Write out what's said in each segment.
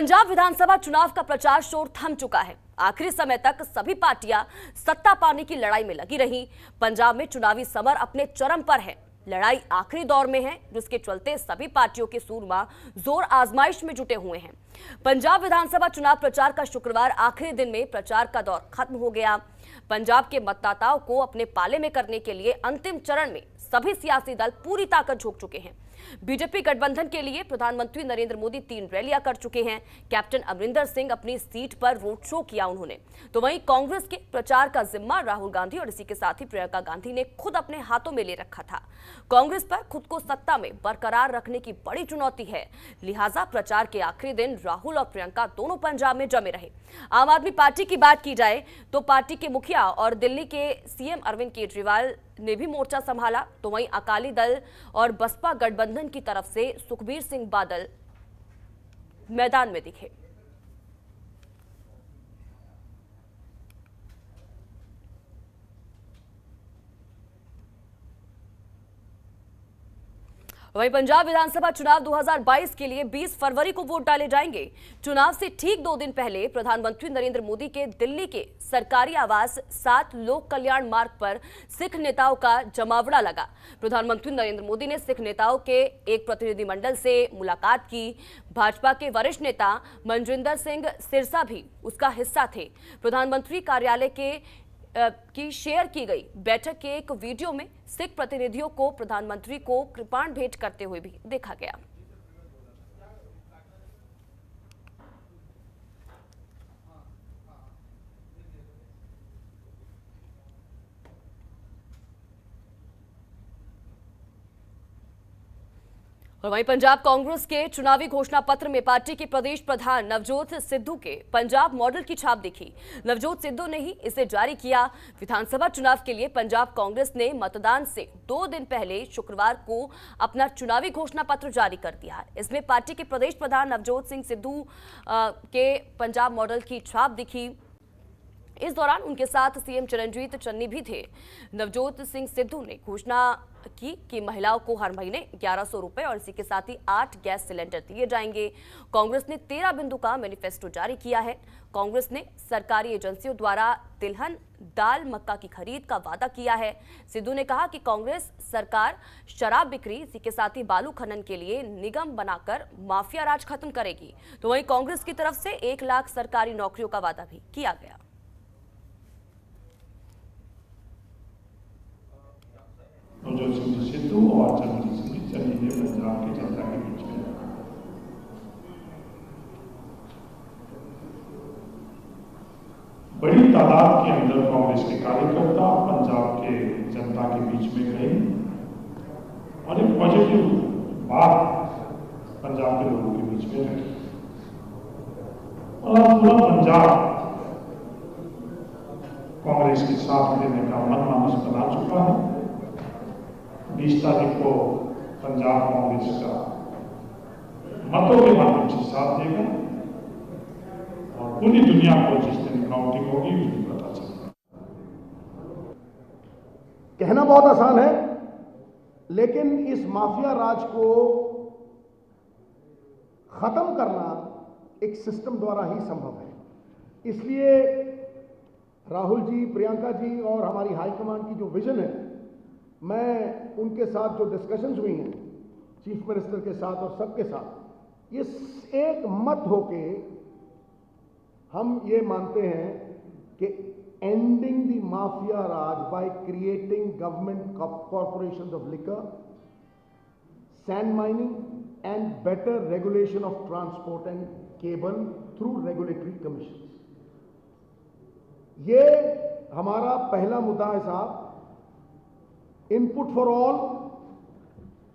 पंजाब विधानसभा चुनाव का प्रचार शोर थम चुका है। आखिरी समय तक सभी पार्टियां सत्ता पाने की लड़ाई में लगी रही। पंजाब में चुनावी समर अपने चरम पर है। लड़ाई आखिरी दौर में है, जिसके चलते सभी पार्टियों के सूरमा जोर आजमाइश में जुटे हुए हैं। पंजाब विधानसभा चुनाव प्रचार का शुक्रवार आखिरी दिन में प्रचार का दौर खत्म हो गया। पंजाब के मतदाताओं को अपने पाले में करने के लिए अंतिम चरण में सभी सियासी दल पूरी ताकत झोंक चुके हैं। बीजेपी गठबंधन के लिए प्रधानमंत्री नरेंद्र मोदी 3 रैलियां कर चुके हैं। कैप्टन अमरिंदर सिंह अपनी सीट पर रोड शो किया उन्होंने। तो वहीं कांग्रेस के प्रचार का जिम्मा राहुल गांधी और इसी के साथ ही प्रियंका गांधी ने खुद अपने हाथों में ले रखा था। कांग्रेस पर खुद को सत्ता में बरकरार रखने की बड़ी चुनौती है, लिहाजा प्रचार के आखिरी दिन राहुल और प्रियंका दोनों पंजाब में जमे रहे। आम आदमी पार्टी की बात की जाए तो पार्टी के मुखिया और दिल्ली के सीएम अरविंद केजरीवाल ने भी मोर्चा संभाला। तो वहीं अकाली दल और बसपा गठबंधन की तरफ से सुखबीर सिंह बादल मैदान में दिखे। वहीं पंजाब विधानसभा चुनाव 2022 के लिए 20 फरवरी को वोट डाले जाएंगे। चुनाव से ठीक 2 दिन पहले प्रधानमंत्री नरेंद्र मोदी के दिल्ली के सरकारी आवास 7 लोक कल्याण मार्ग पर सिख नेताओं का जमावड़ा लगा। प्रधानमंत्री नरेंद्र मोदी ने सिख नेताओं के एक प्रतिनिधिमंडल से मुलाकात की। भाजपा के वरिष्ठ नेता मनजिंदर सिंह सिरसा भी उसका हिस्सा थे। प्रधानमंत्री कार्यालय की शेयर की गई बैठक के एक वीडियो में सिख प्रतिनिधियों को प्रधानमंत्री को कृपाण भेंट करते हुए भी देखा गया। और वहीं पंजाब कांग्रेस के चुनावी घोषणा पत्र में पार्टी के प्रदेश प्रधान नवजोत सिद्धू के पंजाब मॉडल की छाप दिखी। नवजोत सिद्धू ने ही इसे जारी किया। विधानसभा चुनाव के लिए पंजाब कांग्रेस ने मतदान से 2 दिन पहले शुक्रवार को अपना चुनावी घोषणा पत्र जारी कर दिया है। इसमें पार्टी के प्रदेश प्रधान नवजोत सिंह सिद्धू के पंजाब मॉडल की छाप दिखी। इस दौरान उनके साथ सीएम चरणजीत चन्नी भी थे। नवजोत सिंह सिद्धू ने घोषणा की कि महिलाओं को हर महीने 1100 रुपए और इसी के साथ ही 8 गैस सिलेंडर दिए जाएंगे। कांग्रेस ने 13 बिंदु का मैनिफेस्टो जारी किया है। कांग्रेस ने सरकारी एजेंसियों द्वारा तिलहन, दाल, मक्का की खरीद का वादा किया है। सिद्धू ने कहा कि कांग्रेस सरकार शराब बिक्री, इसी के साथ ही बालू खनन के लिए निगम बनाकर माफिया राज खत्म करेगी। तो वहीं कांग्रेस की तरफ से 1 लाख सरकारी नौकरियों का वादा भी किया गया। नवजोत सिंह सिद्धू और चरणजीत सिंह चन्नी ने पंजाब की जनता के बीच में बड़ी तादाद के अंदर कांग्रेस के कार्यकर्ता पंजाब के जनता के बीच में गए और एक पॉजिटिव बात पंजाब के लोगों के बीच में रखी। और अब पूरा पंजाब कांग्रेस के साथ देने का मन मानस बना चुका है। 20 तारीख को पंजाब कांग्रेस का मतों के माध्यम से साथ देगा और पूरी दुनिया को जिस दिन काउंटिंग होगी उस दिन पता चलेगा। कहना बहुत आसान है, लेकिन इस माफिया राज को खत्म करना एक सिस्टम द्वारा ही संभव है। इसलिए राहुल जी, प्रियंका जी और हमारी हाईकमान की जो विजन है, मैं उनके साथ जो डिस्कशंस हुई हैं चीफ मिनिस्टर के साथ और सबके साथ, ये एक मत होके हम ये मानते हैं कि ending the mafia Raj by creating government corporations of liquor, sand mining and better regulation of transport and cable through regulatory commission. ये हमारा पहला मुद्दा है साहब। इनपुट फॉर ऑल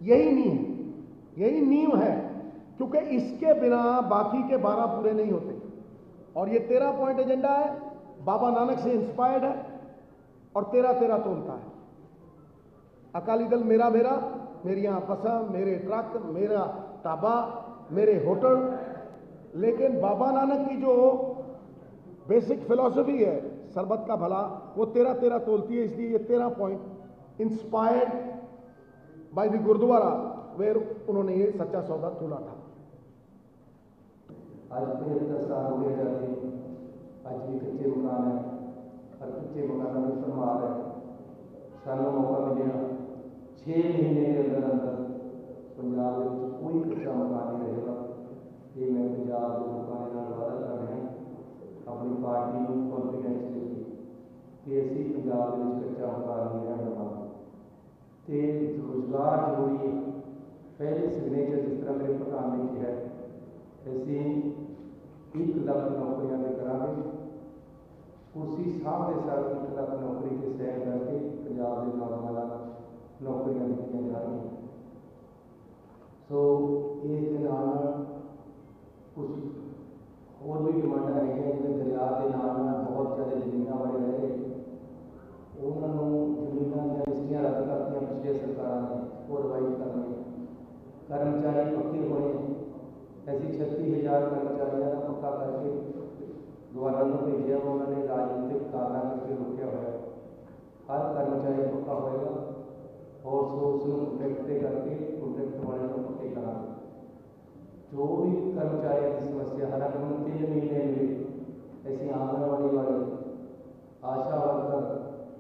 यही नींव है, क्योंकि इसके बिना बाकी के 12 पूरे नहीं होते। और ये 13 पॉइंट एजेंडा है, बाबा नानक से इंस्पायर्ड है और 13-13 तोलता है। अकाली दल मेरा मेरा, मेरी यहां फसा, मेरे ट्रक, मेरा ढाबा, मेरे होटल, लेकिन बाबा नानक की जो बेसिक फिलॉसफी है सरबत का भला, वो 13-13 तोलती है। इसलिए ये 13 point inspired by the gurdwara where उन्होंने ये सच्चा सौदा तोला था। आज 75 साल हो गए जाते, आज भी कच्चे मकान है और कच्चे मकानों में फरमार है। सानू मौका मिलेगा 6 महीने के अंदर अंदर पंजाब में कोई कच्चा मकान नहीं रहेगा। ये मैं पंजाब के लोगों के नाल वादा कर रहा हूँ, अपनी पार्टी को कॉन्फिडेंस देगी कि असी पंजाब में कच्चा मकान नहीं रहने वाला। तो रोजगार जरूरी है। पहले सिग्नेचर जिस तरह मेरे प्रधान ने किया है, ऐसे 1 लाख नौकरियां भी करांगे। कुर्सी साहब के साथ 1 लाख नौकरी के सैन करके पंजाब के नौजवानों नौकरियां दी जा रही हैं। सो इस कुछ और भी डिमांड है जिन्हें दरिया के नाम बहुत ज़्यादा जमीन वाले रहे, उन्होंने जमीन रजिस्ट्रियां रद्द करती पिछले सरकार ने और रिवाइव करनी। कर्मचारी पक्के होने, ऐसी 36,000 कर्मचारियों का पक्का करके गवर्नर को भेजा, उन्होंने राजनीतिक कारणों करके रोकया हुआ। हर कर्मचारी पक्का होएगा और सो उसको कॉन्ट्रैक्ट करके कॉन्ट्रैक्ट वाले को पक्के करा। जो भी कर्मचारियों की समस्या हर 3 महीने मिले, ऐसी आंगनबाड़ी वाले, आशा वर्कर,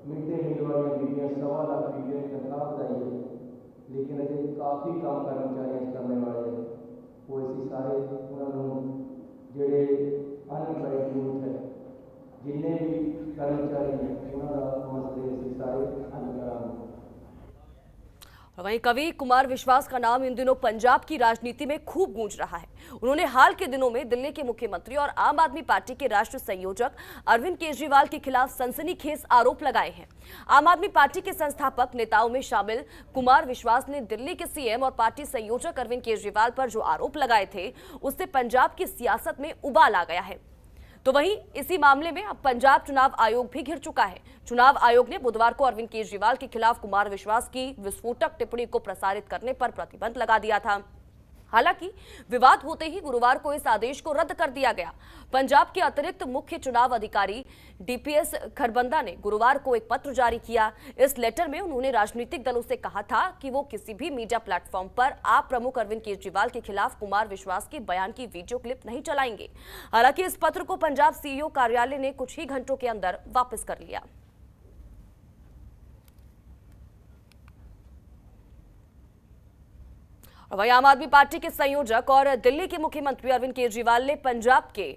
मिड डे मील वाली बीबियाँ 1.25 लाख बीबियों की तनख्वाह बताई है, लेकिन अजय काफ़ी कम कर्मचारी करने वाले हैं। वो ऐसी सारे उन्होंने जोड़े अनएम्प्लॉयड यूथ है, जिन्हें भी कर्मचारी हैं उन्होंने मसले ऐसे सारे हल करा। वहीं कवि कुमार विश्वास का नाम इन दिनों पंजाब की राजनीति में खूब गूंज रहा है। उन्होंने हाल के दिनों में दिल्ली के मुख्यमंत्री और आम आदमी पार्टी के राष्ट्रीय संयोजक अरविंद केजरीवाल के खिलाफ सनसनीखेज आरोप लगाए हैं। आम आदमी पार्टी के संस्थापक नेताओं में शामिल कुमार विश्वास ने दिल्ली के सीएम और पार्टी संयोजक अरविंद केजरीवाल पर जो आरोप लगाए थे, उससे पंजाब की सियासत में उबाल आ गया है। तो वहीं इसी मामले में अब पंजाब चुनाव आयोग भी घिर चुका है। चुनाव आयोग ने बुधवार को अरविंद केजरीवाल के खिलाफ कुमार विश्वास की विस्फोटक टिप्पणी को प्रसारित करने पर प्रतिबंध लगा दिया था। हालांकि विवाद होते ही गुरुवार को इस आदेश को रद्द कर दिया गया। पंजाब के अतिरिक्त मुख्य चुनाव अधिकारी डीपीएस खरबंदा ने गुरुवार को एक पत्र जारी किया। इस लेटर में उन्होंने राजनीतिक दलों से कहा था कि वो किसी भी मीडिया प्लेटफॉर्म पर आप प्रमुख अरविंद केजरीवाल के खिलाफ कुमार विश्वास के बयान की वीडियो क्लिप नहीं चलाएंगे। हालांकि इस पत्र को पंजाब सीईओ कार्यालय ने कुछ ही घंटों के अंदर वापस कर लिया। वहीं आम आदमी पार्टी के संयोजक और दिल्ली के मुख्यमंत्री अरविंद केजरीवाल ने पंजाब के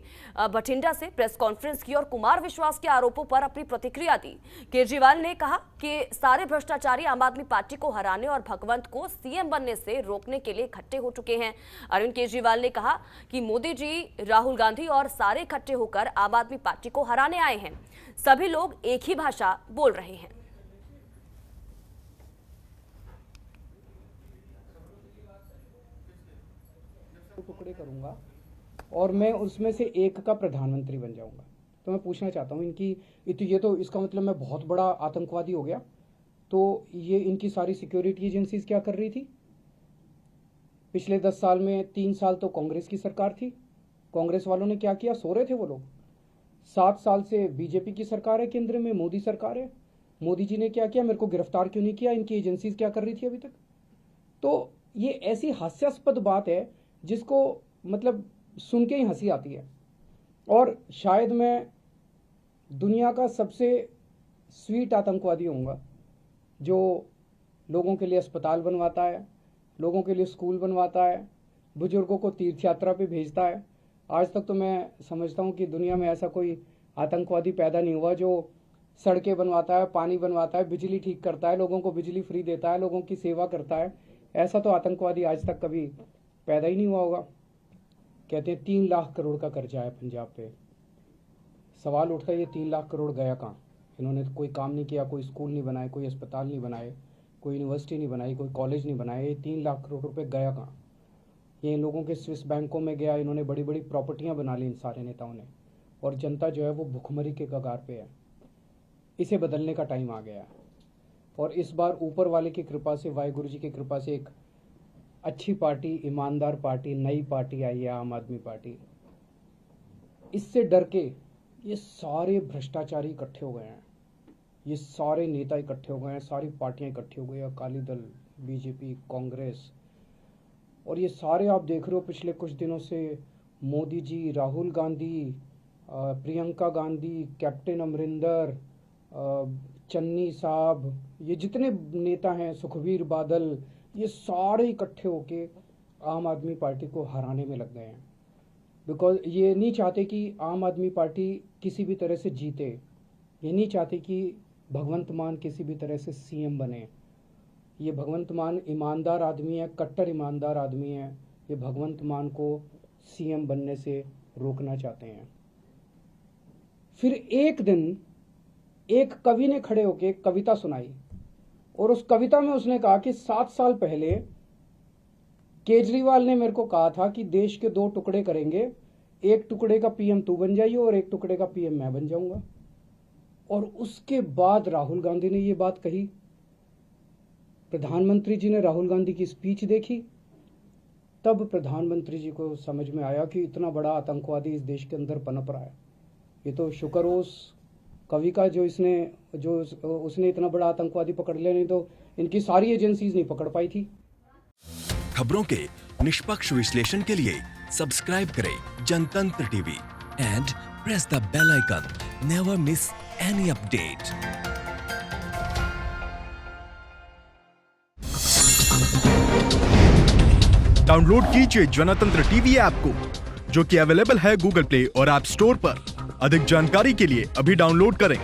बठिंडा से प्रेस कॉन्फ्रेंस की और कुमार विश्वास के आरोपों पर अपनी प्रतिक्रिया दी। केजरीवाल ने कहा कि सारे भ्रष्टाचारी आम आदमी पार्टी को हराने और भगवंत को सीएम बनने से रोकने के लिए इकट्ठे हो चुके हैं। अरविंद केजरीवाल ने कहा कि मोदी जी, राहुल गांधी और सारे इकट्ठे होकर आम आदमी पार्टी को हराने आए हैं। सभी लोग एक ही भाषा बोल रहे हैं। टुकड़े करूंगा और मैं उसमें से एक का प्रधानमंत्री बन जाऊंगा। तो मैं पूछना चाहता हूं इनकी ये तो इसका मतलब मैं बहुत बड़ा आतंकवादी हो गया। तो ये इनकी सारी सिक्योरिटी एजेंसीज क्या कर रही थी? पिछले 10 साल में 3 साल तो कांग्रेस की सरकार थी। कांग्रेस वालों ने क्या किया? सो रहे थे वो लोग। 7 साल से बीजेपी की सरकार है, केंद्र में मोदी सरकार है। मोदी जी ने क्या किया? मेरे को गिरफ्तार क्यों नहीं किया? इनकी एजेंसीज क्या कर रही थी अभी तक? तो ये ऐसी हास्यास्पद बात है जिसको मतलब सुन के ही हंसी आती है। और शायद मैं दुनिया का सबसे स्वीट आतंकवादी होऊंगा जो लोगों के लिए अस्पताल बनवाता है, लोगों के लिए स्कूल बनवाता है, बुजुर्गों को तीर्थ यात्रा पे भेजता है। आज तक तो मैं समझता हूँ कि दुनिया में ऐसा कोई आतंकवादी पैदा नहीं हुआ जो सड़कें बनवाता है, पानी बनवाता है, बिजली ठीक करता है, लोगों को बिजली फ्री देता है, लोगों की सेवा करता है। ऐसा तो आतंकवादी आज तक कभी पैदा ही नहीं हुआ होगा। कहते हैं 3 लाख करोड़ का कर्जा है पंजाब पे। सवाल उठता है ये 3 लाख करोड़ गया कहाँ? इन्होंने कोई काम नहीं किया, कोई स्कूल नहीं बनाए, कोई अस्पताल नहीं बनाए, कोई यूनिवर्सिटी नहीं बनाई, कोई कॉलेज नहीं बनाए। ये 3 लाख करोड़ रुपए गया कहाँ? ये इन लोगों के स्विस बैंकों में गया। इन्होंने बड़ी बड़ी प्रॉपर्टियां बना ली इन सारे नेताओं ने, और जनता जो है वो भुखमरी के कगार पे है। इसे बदलने का टाइम आ गया है। और इस बार ऊपर वाले की कृपा से, वाहिगुरु जी की कृपा से एक अच्छी पार्टी, ईमानदार पार्टी, नई पार्टी आई है, आम आदमी पार्टी। इससे डर के ये सारे भ्रष्टाचारी इकट्ठे हो गए हैं, ये सारे नेता इकट्ठे हो गए हैं, सारी पार्टियां इकट्ठी हो गई, अकाली दल, बीजेपी, कांग्रेस। और ये सारे आप देख रहे हो पिछले कुछ दिनों से मोदी जी, राहुल गांधी, प्रियंका गांधी, कैप्टन अमरिंदर, चन्नी साहब, ये जितने नेता हैं, सुखबीर बादल, ये सारे इकट्ठे होके आम आदमी पार्टी को हराने में लग गए हैं। बिकॉज ये नहीं चाहते कि आम आदमी पार्टी किसी भी तरह से जीते, ये नहीं चाहते कि भगवंत मान किसी भी तरह से सीएम बने। ये भगवंत मान ईमानदार आदमी है, कट्टर ईमानदार आदमी है। ये भगवंत मान को सीएम बनने से रोकना चाहते हैं। फिर एक दिन एक कवि ने खड़े होकर एक कविता सुनाई और उस कविता में उसने कहा कि 7 साल पहले केजरीवाल ने मेरे को कहा था कि देश के 2 टुकड़े करेंगे, एक टुकड़े का पीएम तू बन जाइए और एक टुकड़े का पीएम मैं बन जाऊंगा। और उसके बाद राहुल गांधी ने ये बात कही, प्रधानमंत्री जी ने राहुल गांधी की स्पीच देखी, तब प्रधानमंत्री जी को समझ में आया कि इतना बड़ा आतंकवादी इस देश के अंदर पनप रहा है। ये तो शुक्र हो उस कवि का जो उसने इतना बड़ा आतंकवादी पकड़ लिया, नहीं तो इनकी सारी एजेंसीज नहीं पकड़ पाई थी। खबरों के निष्पक्ष विश्लेषण के लिए सब्सक्राइब करें Jantantra TV and press the bell icon. Never miss any update. Download कीजिए जनतंत्र टीवी ऐप को, जो कि अवेलेबल है गूगल प्ले और ऐप स्टोर पर। अधिक जानकारी के लिए अभी डाउनलोड करें।